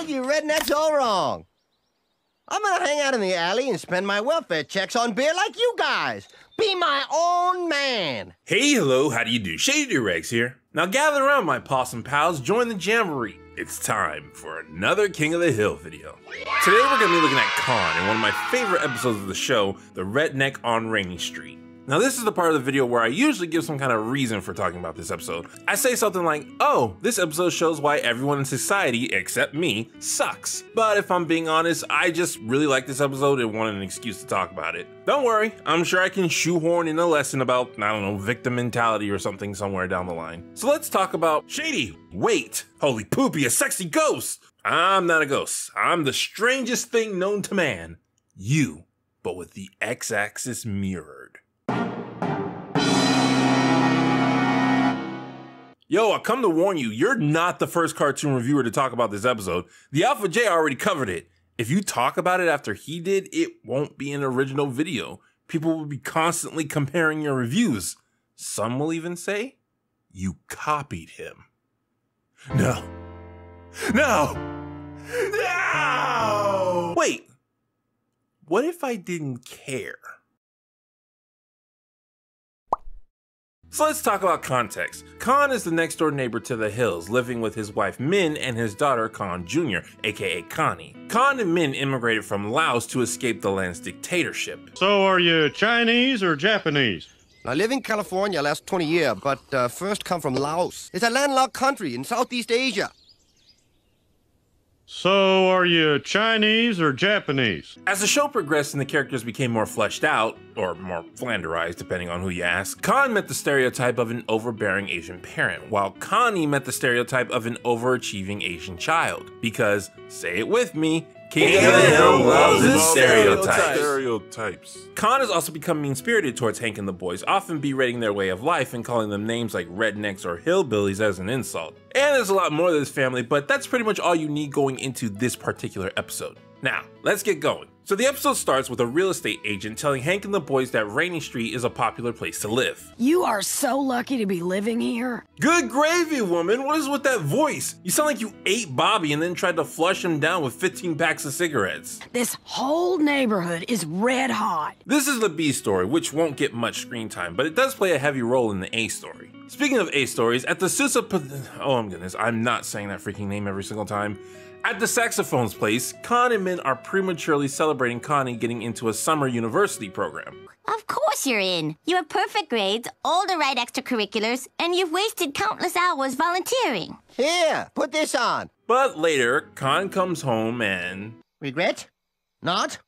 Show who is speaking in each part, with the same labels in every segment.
Speaker 1: had you rednecks all wrong. I'm gonna hang out in the alley and spend my welfare checks on beer like you guys. Be my own man.
Speaker 2: Hey, hello, how do you do? Shady Rex here. Now gather around, my possum pals, join the jamboree. It's time for another King of the Hill video. Today we're gonna be looking at Con in one of my favorite episodes of the show, The Redneck on Rainy Street. Now this is the part of the video where I usually give some kind of reason for talking about this episode. I say something like, oh, this episode shows why everyone in society, except me, sucks. But if I'm being honest, I just really like this episode and wanted an excuse to talk about it. Don't worry, I'm sure I can shoehorn in a lesson about, I don't know, victim mentality or something somewhere down the line. So let's talk about Shady. Wait, holy poopy, a sexy ghost. I'm not a ghost. I'm the strangest thing known to man. You, but with the X-axis mirrored. Yo, I come to warn you, you're not the first cartoon reviewer to talk about this episode. The Alpha J already covered it. If you talk about it after he did, it won't be an original video. People will be constantly comparing your reviews. Some will even say, you copied him. No. No! No! Wait, what if I didn't care? So let's talk about context. Con is the next door neighbor to the Hills, living with his wife Min and his daughter Con Jr., aka Connie. Con and Min immigrated from Laos to escape the land's dictatorship.
Speaker 3: So are you Chinese or Japanese?
Speaker 1: I live in California last 20 years, but first come from Laos. It's a landlocked country in Southeast Asia.
Speaker 3: So are you Chinese or Japanese?
Speaker 2: As the show progressed and the characters became more fleshed out, or more flanderized depending on who you ask, Con met the stereotype of an overbearing Asian parent, while Connie met the stereotype of an overachieving Asian child. Because, say it with me, King of the Hill loves his stereotypes. Con has also become mean-spirited towards Hank and the boys, often berating their way of life and calling them names like rednecks or hillbillies as an insult. And there's a lot more to this family, but that's pretty much all you need going into this particular episode. Now, let's get going. So the episode starts with a real estate agent telling Hank and the boys that Rainy Street is a popular place to live.
Speaker 4: You are so lucky to be living here.
Speaker 2: Good gravy, woman. What is with that voice? You sound like you ate Bobby and then tried to flush him down with 15 packs of cigarettes.
Speaker 4: This whole neighborhood is red hot.
Speaker 2: This is the B story, which won't get much screen time, but it does play a heavy role in the A story. Speaking of A stories, at the oh my goodness, I'm not saying that freaking name every single time. At the saxophone's place, Con and Min are prematurely celebrating Connie getting into a summer university program.
Speaker 5: Of course you're in. You have perfect grades, all the right extracurriculars, and you've wasted countless hours volunteering.
Speaker 1: Here, put this on.
Speaker 2: But later, Con comes home and...
Speaker 1: Regret? Not?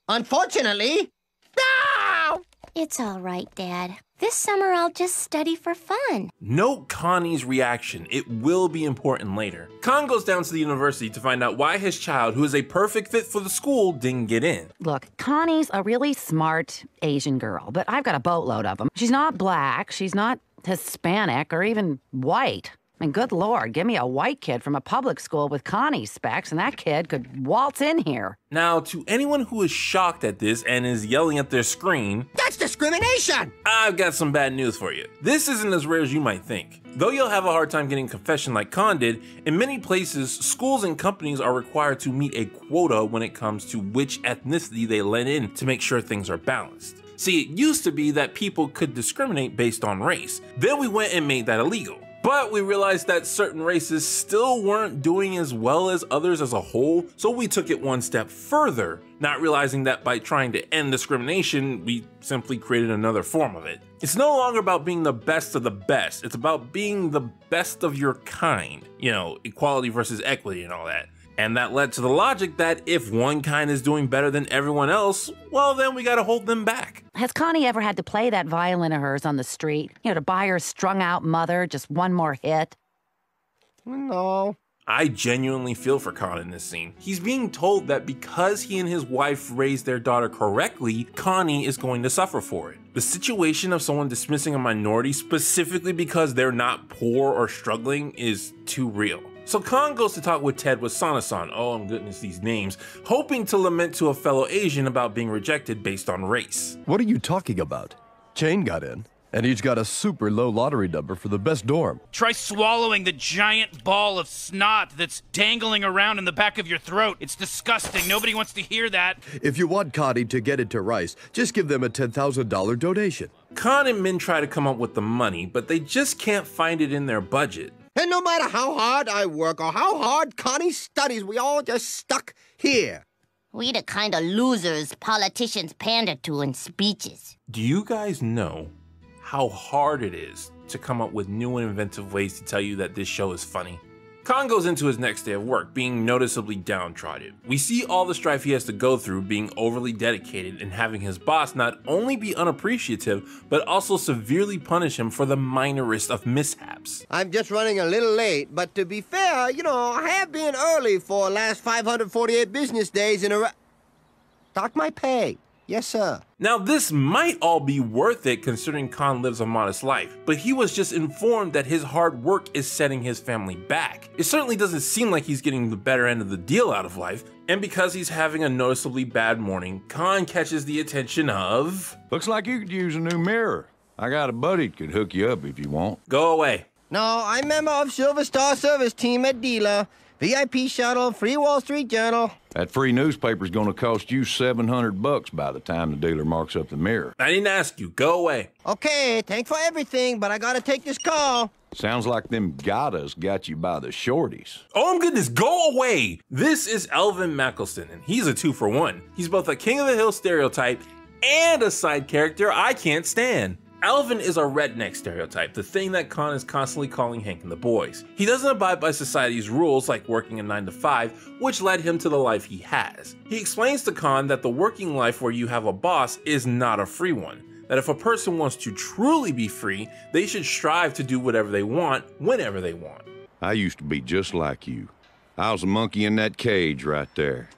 Speaker 1: Unfortunately? No!
Speaker 5: It's all right, Dad. This summer I'll just study for fun.
Speaker 2: Note Connie's reaction. It will be important later. Con goes down to the university to find out why his child, who is a perfect fit for the school, didn't get in.
Speaker 6: Look, Connie's a really smart Asian girl, but I've got a boatload of them. She's not black, she's not Hispanic, or even white. I mean, good Lord, give me a white kid from a public school with Connie's specs, and that kid could waltz in here.
Speaker 2: Now, to anyone who is shocked at this and is yelling at their screen,
Speaker 1: that's discrimination!
Speaker 2: I've got some bad news for you. This isn't as rare as you might think. Though you'll have a hard time getting confession like Con did, in many places, schools and companies are required to meet a quota when it comes to which ethnicity they let in to make sure things are balanced. See, it used to be that people could discriminate based on race. Then we went and made that illegal. But we realized that certain races still weren't doing as well as others as a whole, so we took it one step further, not realizing that by trying to end discrimination, we simply created another form of it. It's no longer about being the best of the best, it's about being the best of your kind. You know, equality versus equity and all that. And that led to the logic that if one kind is doing better than everyone else, well then we gotta hold them back.
Speaker 6: Has Connie ever had to play that violin of hers on the street? You know, to buy her strung-out mother just one more hit?
Speaker 1: No.
Speaker 2: I genuinely feel for Con in this scene. He's being told that because he and his wife raised their daughter correctly, Connie is going to suffer for it. The situation of someone dismissing a minority specifically because they're not poor or struggling is too real. So Con goes to talk with Ted Wasanasan, oh my goodness these names, hoping to lament to a fellow Asian about being rejected based on race.
Speaker 7: What are you talking about? Jane got in, And each got a super low lottery number for the best dorm.
Speaker 8: Try swallowing the giant ball of snot that's dangling around in the back of your throat. It's disgusting. Nobody wants to hear that.
Speaker 7: If you want Connie to get into Rice, just give them a $10,000 donation.
Speaker 2: Con and Min try to come up with the money, but they just can't find it in their budget.
Speaker 1: And no matter how hard I work or how hard Connie studies, we all just stuck here.
Speaker 5: We the kind of losers politicians pander to in speeches.
Speaker 2: Do you guys know how hard it is to come up with new and inventive ways to tell you that this show is funny? Con goes into his next day of work being noticeably downtrodden. We see all the strife he has to go through being overly dedicated and having his boss not only be unappreciative, but also severely punish him for the minorest of mishaps.
Speaker 1: I'm just running a little late, but to be fair, I have been early for the last 548 business days in a row. Dock my pay. Yes, sir.
Speaker 2: Now, this might all be worth it considering Con lives a modest life, but he was just informed that his hard work is setting his family back. It certainly doesn't seem like he's getting the better end of the deal out of life, and because he's having a noticeably bad morning, Con catches the attention of...
Speaker 9: Looks like you could use a new mirror. I got a buddy that could hook you up if you want.
Speaker 2: Go away.
Speaker 1: No, I'm member of Silver Star Service Team at Dealer. VIP shuttle, free Wall Street Journal.
Speaker 9: That free newspaper's gonna cost you $700 by the time the dealer marks up the mirror.
Speaker 2: I didn't ask you. Go away.
Speaker 1: Okay, thanks for everything, but I gotta take this call.
Speaker 9: Sounds like them gottas got you by the shorties.
Speaker 2: Oh, goodness, go away! This is Elvin Mackleston, and he's a 2-for-1. He's both a King of the Hill stereotype and a side character I can't stand. Elvin is a redneck stereotype, the thing that Con is constantly calling Hank and the boys. He doesn't abide by society's rules like working a 9-to-5, which led him to the life he has. He explains to Con that the working life where you have a boss is not a free one, that if a person wants to truly be free, they should strive to do whatever they want, whenever they want.
Speaker 9: I used to be just like you. I was a monkey in that cage right there.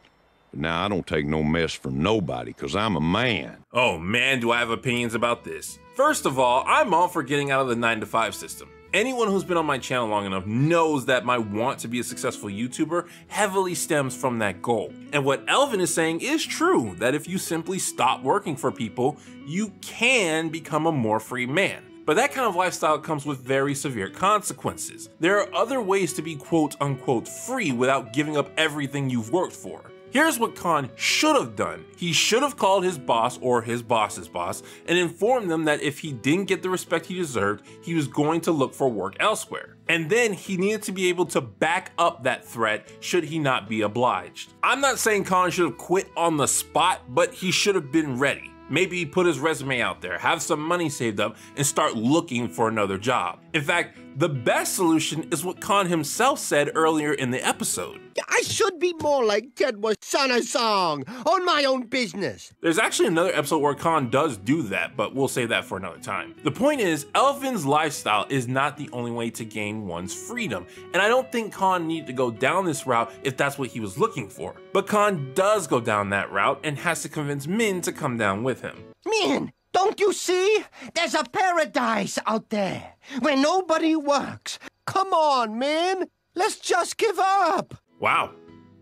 Speaker 9: But now I don't take no mess from nobody, 'cause I'm a man.
Speaker 2: Oh man, do I have opinions about this. First of all, I'm all for getting out of the 9-to-5 system. Anyone who's been on my channel long enough knows that my want to be a successful YouTuber heavily stems from that goal. And what Elvin is saying is true, that if you simply stop working for people, you can become a more free man. But that kind of lifestyle comes with very severe consequences. There are other ways to be quote unquote free without giving up everything you've worked for. Here's what Con should have done. He should have called his boss or his boss's boss and informed them that if he didn't get the respect he deserved, he was going to look for work elsewhere. And then he needed to be able to back up that threat should he not be obliged. I'm not saying Con should have quit on the spot, but he should have been ready. Maybe put his resume out there, have some money saved up, and start looking for another job. In fact, the best solution is what Con himself said earlier in the episode.
Speaker 1: I should be more like Tedwa Sana-song, own my own business.
Speaker 2: There's actually another episode where Con does do that, but we'll save that for another time. The point is, Elvin's lifestyle is not the only way to gain one's freedom, and I don't think Con needed to go down this route if that's what he was looking for. But Con does go down that route and has to convince Min to come down with him.
Speaker 1: Min, don't you see? There's a paradise out there where nobody works. Come on, Min. Let's just give up.
Speaker 2: Wow,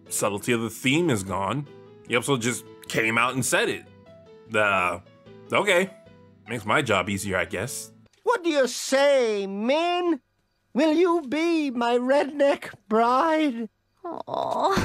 Speaker 2: subtlety of the theme is gone. The episode just came out and said it. Okay, makes my job easier, I guess.
Speaker 1: What do you say, Min? Will you be my redneck bride?
Speaker 5: Oh,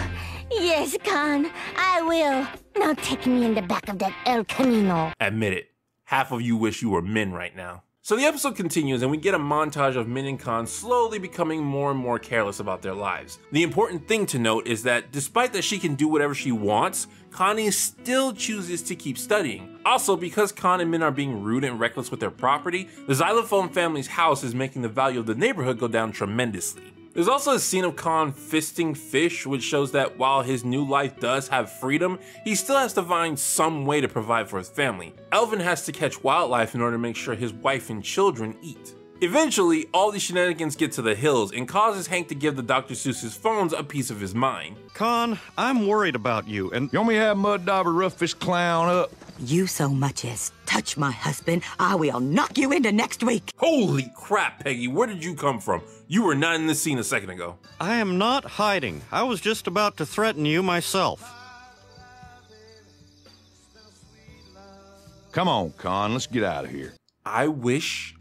Speaker 5: yes, Con, I will. Now take me in the back of that El Camino.
Speaker 2: Admit it, half of you wish you were Min right now. So the episode continues and we get a montage of Min and Con slowly becoming more and more careless about their lives. The important thing to note is that despite that she can do whatever she wants, Connie still chooses to keep studying. Also, because Con and Min are being rude and reckless with their property, the Xylophone family's house is making the value of the neighborhood go down tremendously. There's also a scene of Con fisting fish, which shows that while his new life does have freedom, he still has to find some way to provide for his family. Elvin has to catch wildlife in order to make sure his wife and children eat. Eventually, all these shenanigans get to the hills and causes Hank to give the Dr. Seuss's phones a piece of his mind.
Speaker 3: Con, I'm worried about you, and...
Speaker 9: You want me to have Mud Dauber rough this clown up?
Speaker 10: You so much as touch my husband, I will knock you into next week.
Speaker 2: Holy crap, Peggy, where did you come from? You were not in the scene a second ago.
Speaker 3: I am not hiding. I was just about to threaten you myself.
Speaker 9: Come on, Con, let's get out of here.
Speaker 2: I wish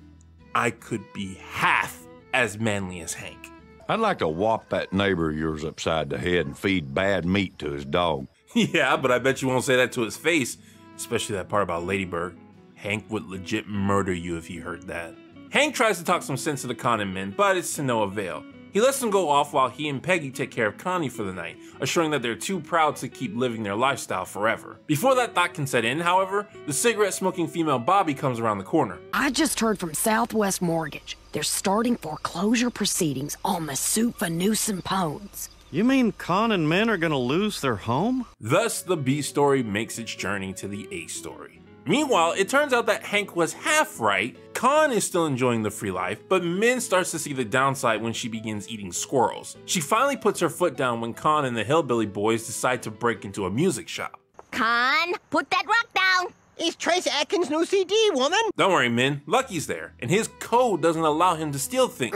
Speaker 2: I could be half as manly as Hank.
Speaker 9: I'd like to whop that neighbor of yours upside the head and feed bad meat to his dog.
Speaker 2: Yeah, but I bet you won't say that to his face, especially that part about Ladybird. Hank would legit murder you if he heard that. Hank tries to talk some sense into Con and Min, but it's to no avail. He lets them go off while he and Peggy take care of Connie for the night, assuring that they're too proud to keep living their lifestyle forever. Before that thought can set in, however, the cigarette-smoking female Bobby comes around the corner.
Speaker 4: I just heard from Southwest Mortgage. They're starting foreclosure proceedings on the Supa Newsom Pones.
Speaker 3: You mean Con and Min are gonna lose their home?
Speaker 2: Thus, the B story makes its journey to the A story. Meanwhile, it turns out that Hank was half right. Con is still enjoying the free life, but Min starts to see the downside when she begins eating squirrels. She finally puts her foot down when Con and the Hillbilly Boys decide to break into a music shop.
Speaker 5: Con, put that rock down.
Speaker 1: It's Trace Atkins' new CD, woman.
Speaker 2: Don't worry, Min. Lucky's there, and his code doesn't allow him to steal things.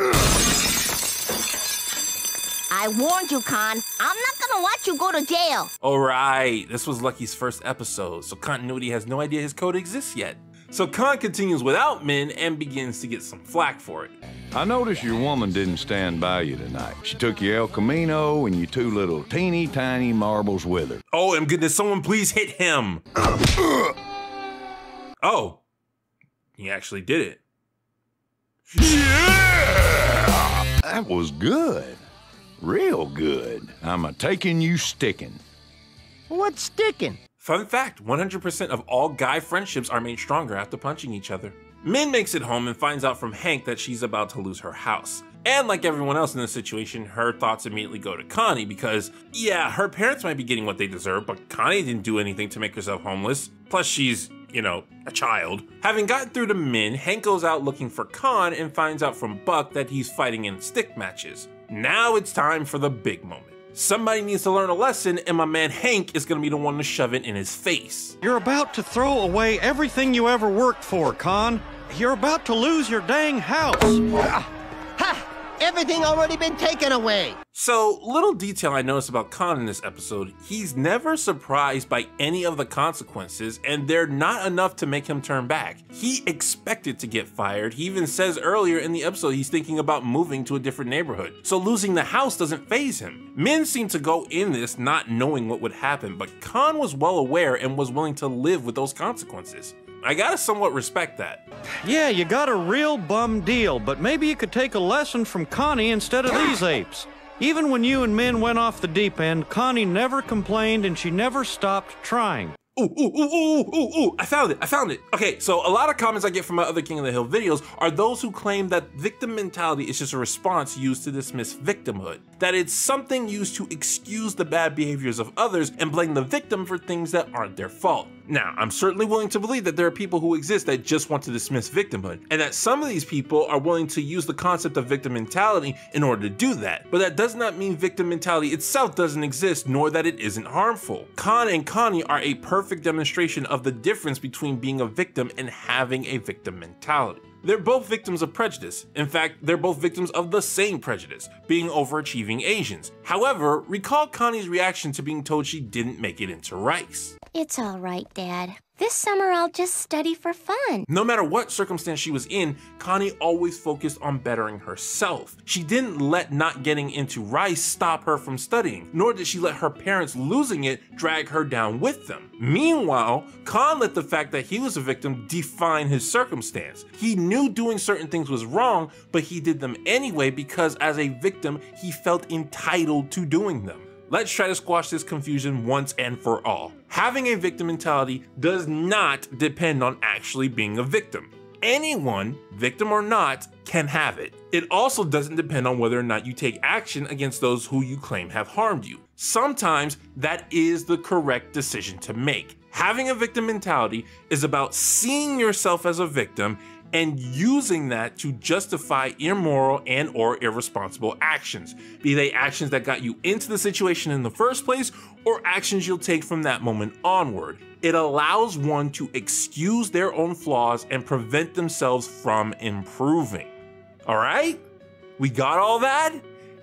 Speaker 5: I warned you, Con. I'm not gonna watch you go to jail.
Speaker 2: Alright, this was Lucky's first episode, so continuity has no idea his code exists yet. So Con continues without Min and begins to get some flack for it.
Speaker 9: I noticed your woman didn't stand by you tonight. She took your El Camino and your two little teeny tiny marbles with her.
Speaker 2: Oh, and goodness, someone please hit him. Oh, he actually did it.
Speaker 9: Yeah! That was good. Real good. I'm a-taking you sticking.
Speaker 1: What's sticking?
Speaker 2: Fun fact, 100% of all guy friendships are made stronger after punching each other. Min makes it home and finds out from Hank that she's about to lose her house. And like everyone else in this situation, her thoughts immediately go to Connie because, yeah, her parents might be getting what they deserve, but Connie didn't do anything to make herself homeless. Plus she's, you know, a child. Having gotten through to Min, Hank goes out looking for Con and finds out from Buck that he's fighting in stick matches. Now it's time for the big moment. Somebody needs to learn a lesson, and my man Hank is gonna be the one to shove it in his face.
Speaker 3: You're about to throw away everything you ever worked for, Con. You're about to lose your dang house.
Speaker 1: Ha! Everything already been taken away.
Speaker 2: So, little detail I noticed about Con in this episode, he's never surprised by any of the consequences, and they're not enough to make him turn back. He expected to get fired. He even says earlier in the episode he's thinking about moving to a different neighborhood. So losing the house doesn't faze him. Min seemed to go in this not knowing what would happen, but Con was well aware and was willing to live with those consequences. I gotta somewhat respect that.
Speaker 3: Yeah, you got a real bum deal, but maybe you could take a lesson from Connie instead of these apes. Even when you and Min went off the deep end, Connie never complained and she never stopped trying.
Speaker 2: Ooh, I found it. Okay, so a lot of comments I get from my other King of the Hill videos are those who claim that victim mentality is just a response used to dismiss victimhood. That it's something used to excuse the bad behaviors of others and blame the victim for things that aren't their fault. Now, I'm certainly willing to believe that there are people who exist that just want to dismiss victimhood, and that some of these people are willing to use the concept of victim mentality in order to do that. But that does not mean victim mentality itself doesn't exist, nor that it isn't harmful. Con and Connie are a perfect demonstration of the difference between being a victim and having a victim mentality. They're both victims of prejudice. In fact, they're both victims of the same prejudice, being overachieving Asians. However, recall Connie's reaction to being told she didn't make it into Rice.
Speaker 5: It's all right, Dad. This summer I'll just study for fun.
Speaker 2: No matter what circumstance she was in, Connie always focused on bettering herself. She didn't let not getting into Rice stop her from studying, nor did she let her parents losing it drag her down with them. Meanwhile, Con let the fact that he was a victim define his circumstance. He knew doing certain things was wrong, but he did them anyway because as a victim, he felt entitled to doing them. Let's try to squash this confusion once and for all. Having a victim mentality does not depend on actually being a victim. Anyone, victim or not, can have it. It also doesn't depend on whether or not you take action against those who you claim have harmed you. Sometimes that is the correct decision to make. Having a victim mentality is about seeing yourself as a victim and using that to justify immoral and or irresponsible actions, be they actions that got you into the situation in the first place or actions you'll take from that moment onward. It allows one to excuse their own flaws and prevent themselves from improving. All right? We got all that?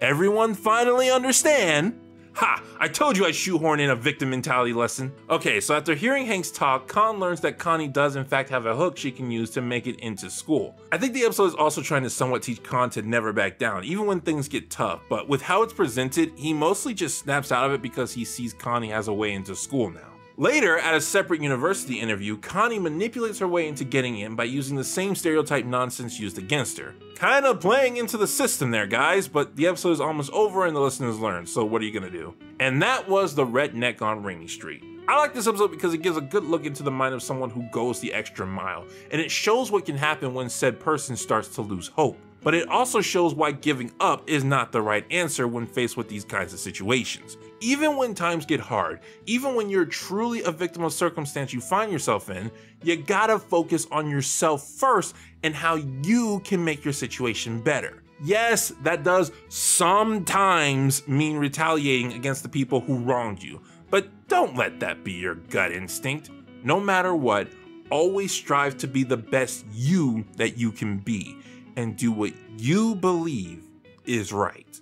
Speaker 2: Everyone finally understand? Ha! I told you I'd shoehorn in a victim mentality lesson. Okay, so after hearing Hank's talk, Con learns that Connie does in fact have a hook she can use to make it into school. I think the episode is also trying to somewhat teach Con to never back down, even when things get tough, but with how it's presented, he mostly just snaps out of it because he sees Connie has a way into school now. Later, at a separate university interview, Connie manipulates her way into getting in by using the same stereotype nonsense used against her. Kinda playing into the system there, guys, but the episode is almost over and the listeners learn, so what are you gonna do? And that was The Redneck on Rainy Street. I like this episode because it gives a good look into the mind of someone who goes the extra mile, and it shows what can happen when said person starts to lose hope. But it also shows why giving up is not the right answer when faced with these kinds of situations. Even when times get hard, even when you're truly a victim of circumstance you find yourself in, you gotta focus on yourself first and how you can make your situation better. Yes, that does sometimes mean retaliating against the people who wronged you, but don't let that be your gut instinct. No matter what, always strive to be the best you that you can be and do what you believe is right.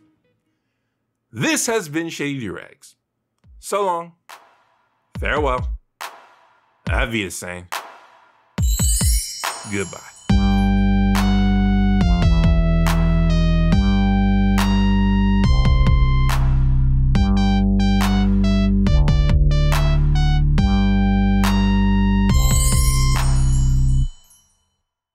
Speaker 2: This has been Shady Durags. So long, farewell, Auf Wiedersehen, goodbye.